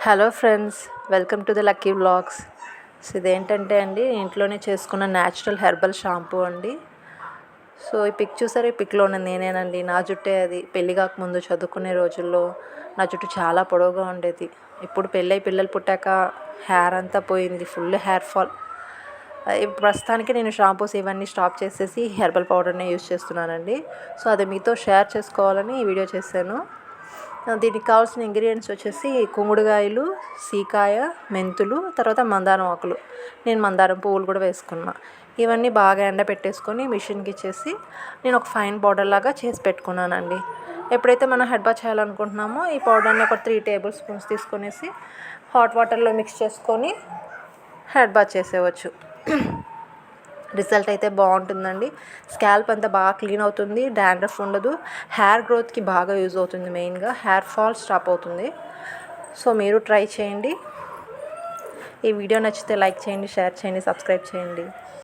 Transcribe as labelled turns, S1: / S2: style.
S1: Hello friends, welcome to the lucky vlogs. So ఇదేంటంటే అండి, ఇంట్లోనే చేసుకున్న న్యాచురల్ హెర్బల్ షాంపూ అండి. సో ఈ పిక్ చూసారు, ఈ పిక్లో ఉన్నది నేనేనండి. నా జుట్టే అది. పెళ్ళి కాకముందు చదువుకునే రోజుల్లో నా జుట్టు చాలా పొడవుగా ఉండేది. ఇప్పుడు పెళ్ళై పిల్లలు పుట్టాక హెయిర్ అంతా పోయింది, ఫుల్ హెయిర్ ఫాల్. ప్రస్తుతానికి నేను షాంపూస్ ఇవన్నీ స్టాప్ చేసేసి హెర్బల్ పౌడర్నే యూజ్ చేస్తున్నానండి. సో అది మీతో షేర్ చేసుకోవాలని ఈ వీడియో చేశాను. దీనికి కావాల్సిన ఇంగ్రీడియంట్స్ వచ్చేసి కుంగుడుగాయలు, సీకాయ, మెంతులు, తర్వాత మందారం ఆకులు. నేను మందారం పువ్వులు కూడా వేసుకున్నా. ఇవన్నీ బాగా ఎండబెట్టేసుకొని మిషన్కి ఇచ్చేసి నేను ఒక ఫైన్ పౌడర్ లాగా చేసి పెట్టుకున్నానండి. ఎప్పుడైతే మనం హెడ్ బాత్ చేయాలనుకుంటున్నామో ఈ పౌడర్ని ఒక 3 టేబుల్ స్పూన్స్ తీసుకొనేసి హాట్ వాటర్లో మిక్స్ చేసుకొని హెడ్ బాత్ చేసేయచ్చు. రిజల్ట్ అయితే బాగుంటుందండి. స్కాల్ప్ అంతా బాగా క్లీన్ అవుతుంది, డాండ్రఫ్ ఉండదు, హెయిర్ గ్రోత్కి బాగా యూజ్ అవుతుంది. మెయిన్గా హెయిర్ ఫాల్ స్టాప్ అవుతుంది. సో మీరు ట్రై చేయండి. ఈ వీడియో నచ్చితే లైక్ చేయండి, షేర్ చేయండి, సబ్స్క్రైబ్ చేయండి.